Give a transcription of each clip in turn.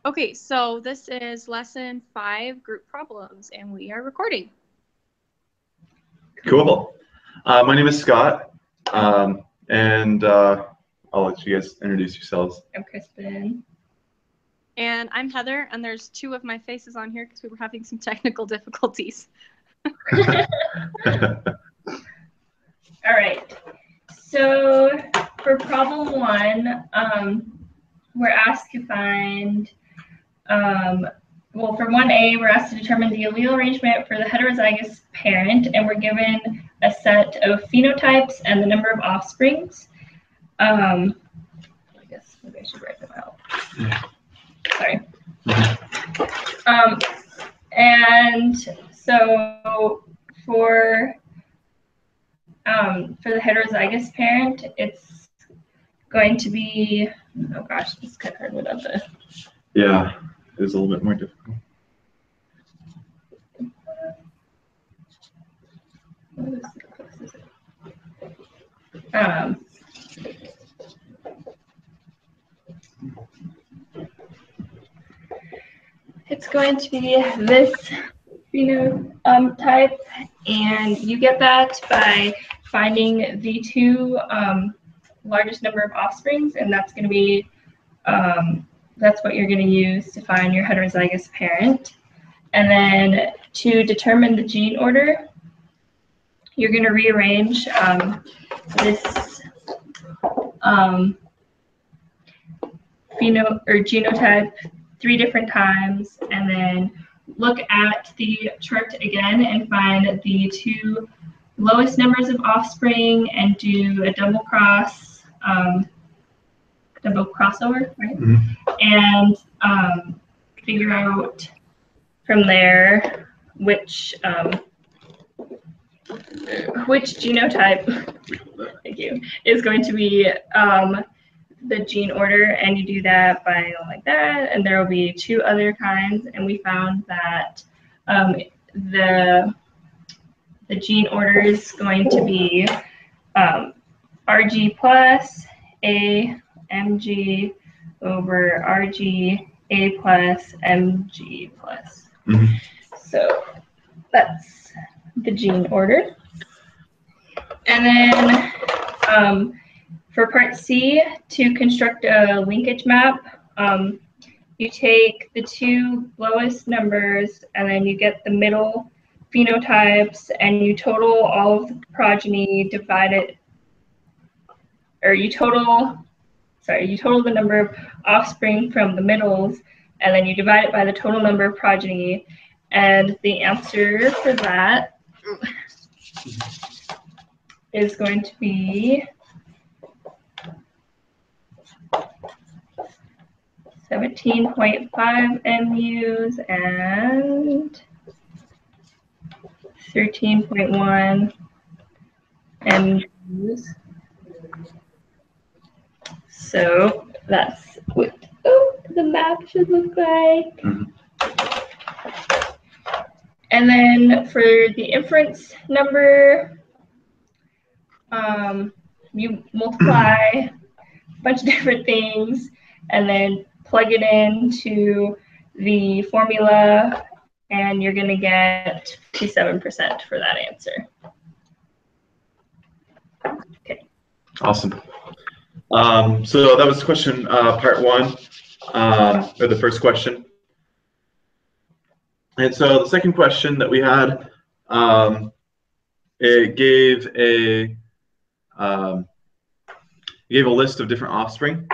Okay, so this is lesson 5, group problems, and we are recording. Cool. My name is Scott, and I'll let you guys introduce yourselves. I'm Kristen. And I'm Heather, and there's 2 of my faces on here because we were having some technical difficulties. All right. So for problem 1, we're asked to find, well, for 1A, we're asked to determine the allele arrangement for the heterozygous parent, and we're given a set of phenotypes and the number of offsprings. I guess maybe I should write them out. Sorry. And so for the heterozygous parent, it's going to be, oh gosh, this is kind of hard without the. Yeah, it is a little bit more difficult. It's going to be this phenotype, and you get that by finding the 2 largest number of offsprings, and that's going to be that's what you're going to use to find your heterozygous parent. And then to determine the gene order, you're going to rearrange this genotype 3 different times, and then look at the chart again and find the 2 lowest numbers of offspring and do a double crossover, right? Mm-hmm. And figure out from there which genotype thank you, is going to be the gene order, and you do that by going like that, and there will be 2 other kinds, and we found that the gene order is going to be RG plus AMG over RG A plus MG plus. Mm-hmm. So that's the gene order. And then for part C, to construct a linkage map, you take the 2 lowest numbers and then you get the middle phenotypes and you total all of the progeny, you total the number of offspring from the middles, and then you divide it by the total number of progeny, and the answer for that is going to be 17.5 MUs and 13.1 MUs. So that's what the map should look like. Mm-hmm. And then for the inference number, you multiply a bunch of different things and then plug it into the formula, and you're going to get 57% for that answer. Okay. Awesome. So that was question part 1, or the first question. And so the second question that we had, it gave a list of different offspring,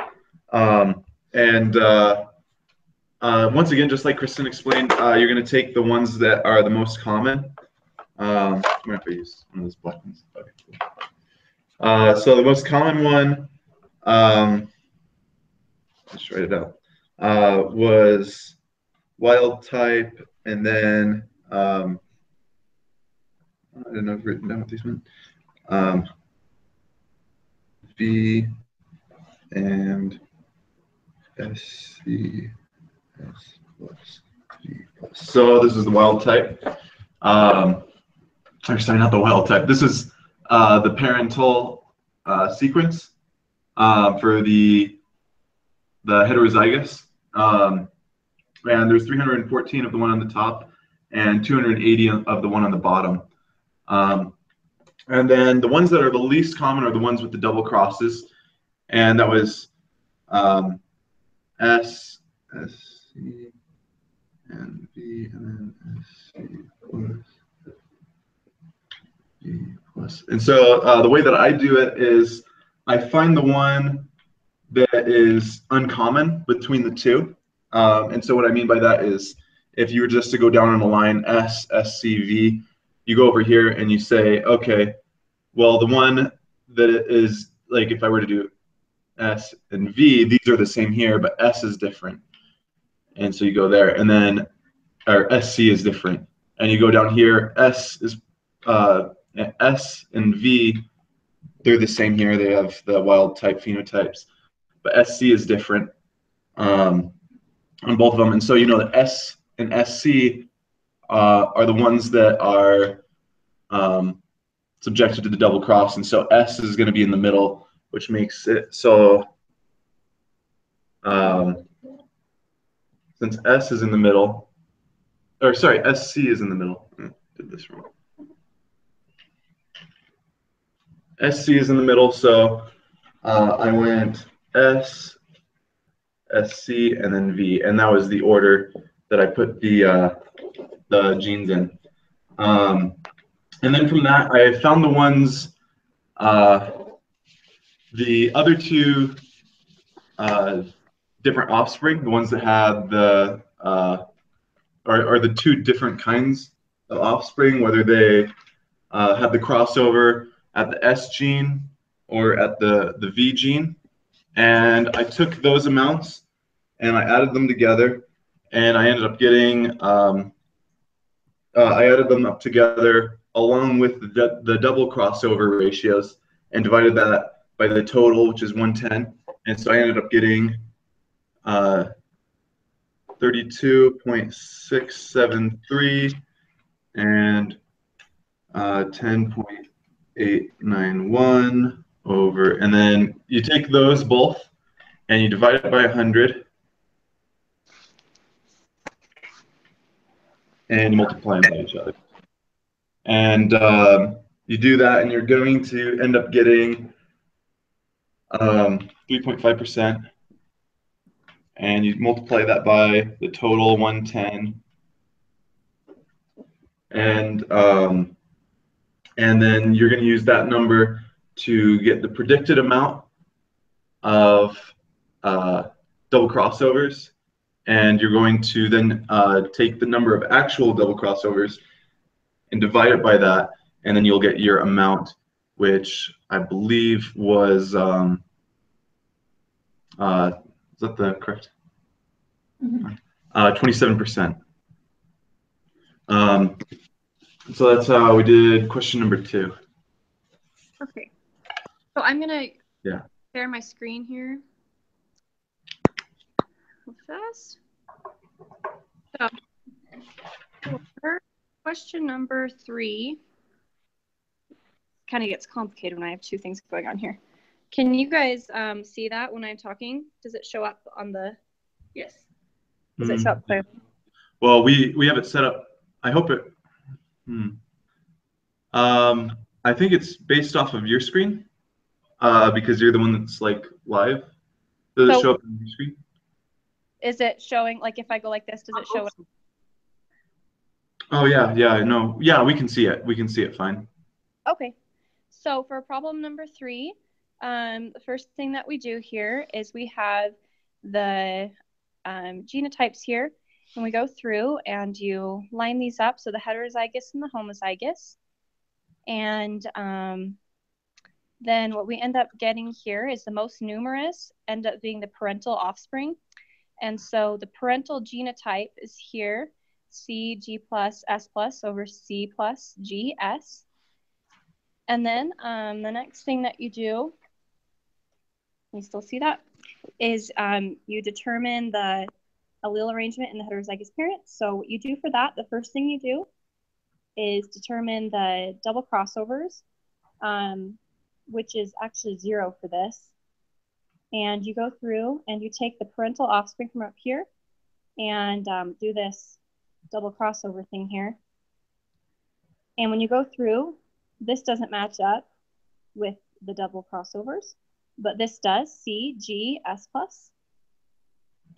and once again, just like Kristen explained, you're going to take the ones that are the most common. I'm going to have to use one of those buttons. Okay, cool. So the most common one, let's write it out, was wild type, and then I don't know if I've written down what these meant. V and SC S plus V plus. So this is the wild type. Sorry, not the wild type. This is the parental sequence for the heterozygous. and there's 314 of the one on the top and 280 of the one on the bottom. And then the ones that are the least common are the ones with the double crosses, and that was S, C, and V, and then SC plus V plus. And so the way that I do it is I find the one that is uncommon between the two. And so what I mean by that is if you were just to go down on the line S, S, C, V, you go over here and you say, okay, well, the one that is, like if I were to do S and V, these are the same here, but S is different. And so you go there, and then, or SC is different. And you go down here, S and V, they're the same here. They have the wild type phenotypes, but SC is different on both of them. And so you know that S and SC are the ones that are subjected to the double cross, and so S is going to be in the middle, which makes it so since S is in the middle, or sorry, SC is in the middle. I did this wrong. SC is in the middle, so I went S, SC, and then V, and that was the order that I put the genes in. And then from that, I found the ones, the other two different offspring, the ones that had the, are the two different kinds of offspring, whether they had the crossover at the S gene or at the V gene. And I took those amounts and I added them together, and I ended up getting, I added them up together along with the double crossover ratios and divided that by the total, which is 110. And so I ended up getting 32.673 and 10.891 over, and then you take those both and you divide it by 100 and multiply them by each other. And you do that, and you're going to end up getting 3.5%. And you multiply that by the total 110. And then you're going to use that number to get the predicted amount of double crossovers. And you're going to then take the number of actual double crossovers and divide it by that, and then you'll get your amount, which I believe was, is that the correct? 27%. So that's how we did question number 2. Okay. So I'm gonna Yeah. share my screen here. Real fast. So for question number 3 kind of gets complicated when I have 2 things going on here. Can you guys see that when I'm talking? Does it show up on the? Yes. Does it show up clearly? Well, we have it set up. I hope it. I think it's based off of your screen because you're the one that's like live. Does it show up on your screen? Is it showing, like if I go like this, does it show? Oh yeah, no, yeah, we can see it. We can see it fine. Okay, so for problem number 3, the first thing that we do here is we have the genotypes here, and we go through and you line these up, so the heterozygous and the homozygous, and then what we end up getting here is the most numerous end up being the parental offspring. And so the parental genotype is here, C, G plus, S plus over C plus, G, S. And then the next thing that you do, you still see that, is you determine the allele arrangement in the heterozygous parent. So what you do for that, the first thing you do is determine the double crossovers, which is actually 0 for this. And you go through and you take the parental offspring from up here and do this double crossover thing here. And when you go through, this doesn't match up with the double crossovers, but this does, C, G, S plus,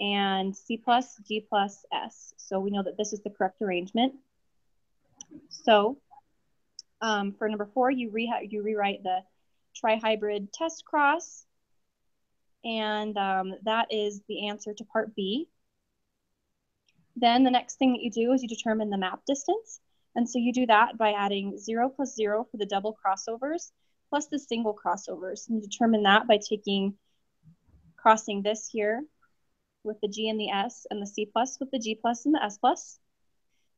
and C plus, G plus, S. So we know that this is the correct arrangement. So for number 4, you rewrite the trihybrid test cross, and that is the answer to part B. Then the next thing that you do is you determine the map distance. And so you do that by adding 0 plus 0 for the double crossovers plus the single crossovers. And you determine that by crossing this here with the G and the S, and the C plus with the G plus and the S plus.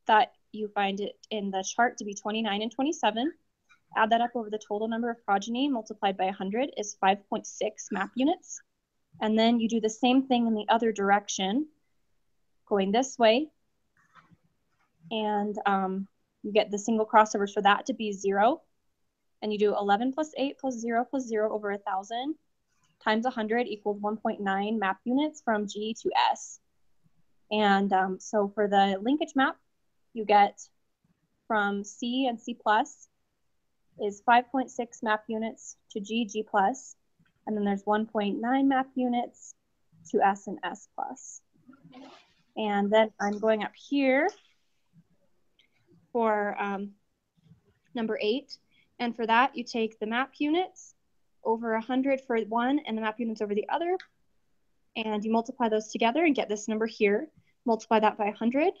That you find it in the chart to be 29 and 27. Add that up over the total number of progeny multiplied by 100 is 5.6 map units. And then you do the same thing in the other direction, going this way. And you get the single crossovers for that to be 0. And you do 11 plus 8 plus 0 over 1,000 times 100 equals 1.9 map units from G to S. And so for the linkage map, you get from C and C plus is 5.6 map units to G, G plus. And then there's 1.9 map units to S and S plus. And then I'm going up here for number 8. And for that, you take the map units over 100 for one and the map units over the other. And you multiply those together and get this number here. Multiply that by 100,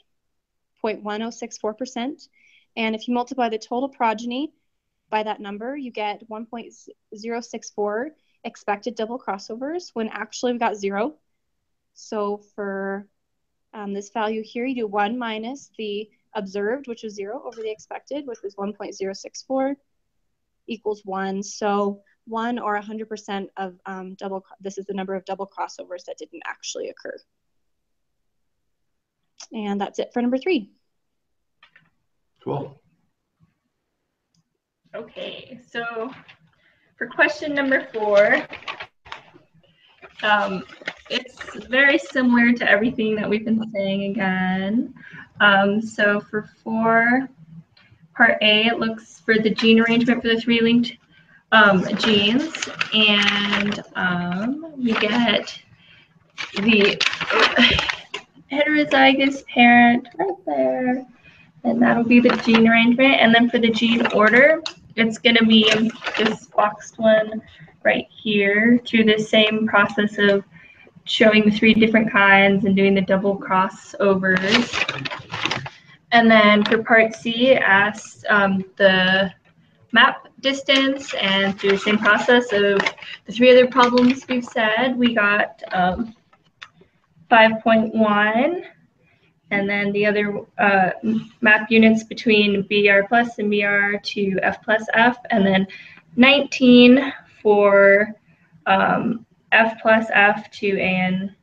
0.1064%. And if you multiply the total progeny by that number, you get 1.064 expected double crossovers when actually we got 0. So for this value here, you do 1 minus the observed, which was 0, over the expected, which was 1.064, equals 1. So 1 or 100% of this is the number of double crossovers that didn't actually occur. And that's it for number 3. Cool. Okay, so for question number 4, it's very similar to everything that we've been saying again. So for 4, part A, it looks for the gene arrangement for the 3 linked genes, and we get the heterozygous parent right there, and that'll be the gene arrangement. And then for the gene order, it's going to be this boxed one right here through the same process of showing the 3 different kinds and doing the double crossovers. And then for part C, it asks the map distance, and through the same process of the 3 other problems we've said, we got 5.1, and then the other map units between BR plus and BR to F plus F, and then 19 for F plus F to AN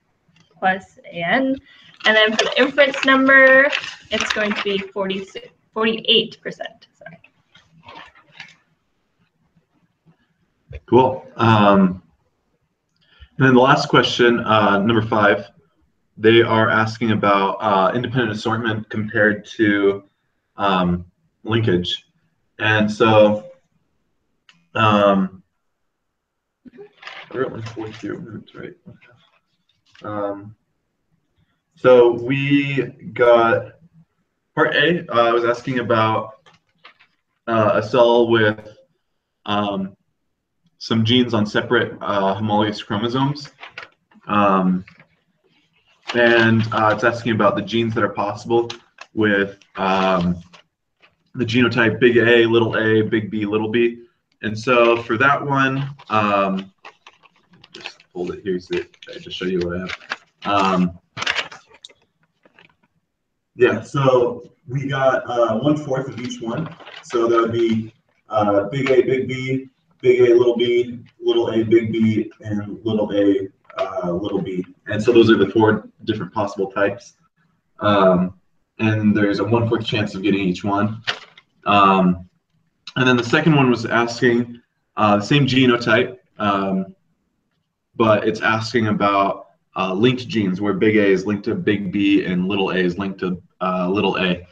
plus AN. And then for the inference number, it's going to be 48%. Sorry. Cool. And then the last question, number 5, they are asking about independent assortment compared to linkage. And so we're at like 42 minutes, right? So we got part A. I was asking about a cell with some genes on separate homologous chromosomes. And it's asking about the genes that are possible with the genotype big A, big B, little b. And so for that one, just hold it here so I just show you what I have. Yeah, so we got 1/4 of each one. So that would be big A, big B, big A, little b, big B, and little a, little b. And so those are the 4 different possible types. And there's a 1/4 chance of getting each one. And then the second one was asking the same genotype, but it's asking about linked genes, where big A is linked to big B and little a is linked to little a.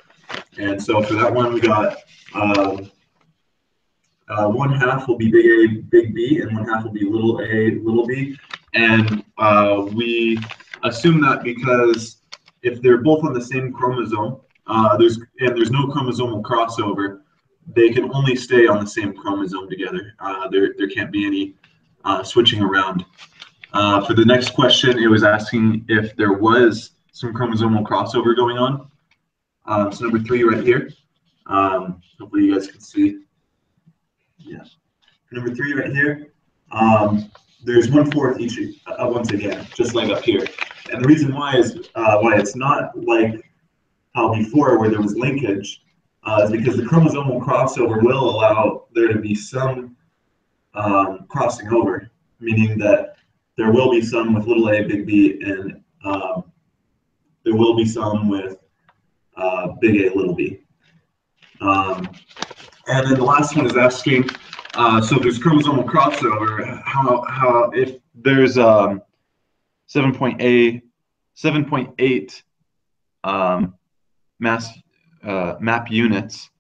And so for that one, we got 1/2 will be big A, big B, and 1/2 will be little a, little b. And we assume that because if they're both on the same chromosome, there's no chromosomal crossover, they can only stay on the same chromosome together. There can't be any switching around. For the next question, it was asking if there was some chromosomal crossover going on. So number 3 right here. Hopefully you guys can see. Yeah. Number 3 right here. There's 1/4 each once again, just like up here. And the reason why is why it's not like how before where there was linkage is because the chromosomal crossover will allow there to be some crossing over, meaning that there will be some with little a, big B, and there will be some with big A, little b. And then the last one is asking, so if there's chromosomal crossover, how if there's 7.8 map units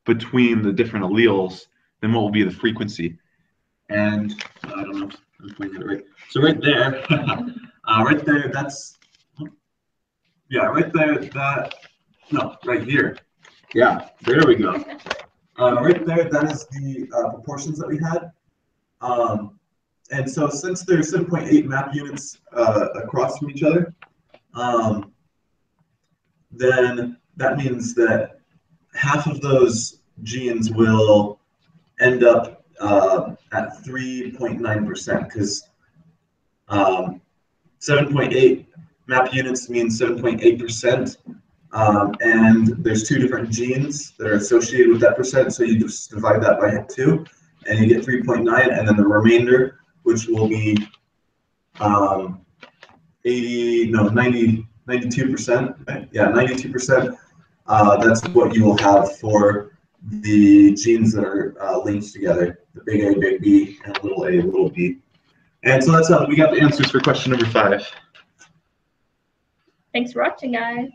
between the different alleles, then what will be the frequency? And I don't know if I'm pointing it right. So right there, right there, that's, yeah, right there, right here. Yeah, there we go. Right there, that is the proportions that we had. And so since there's 7.8 map units across from each other, then that means that half of those genes will end up at 3.9%, because 7.8 map units means 7.8%, and there's 2 different genes that are associated with that percent, so you just divide that by 2, and you get 3.9, and then the remainder, which will be 92%, right? Yeah, 92%. That's what you will have for the genes that are linked together, the big A, big B, and little a, little b. And so that's how we got the answers for question number 5. Thanks for watching, guys.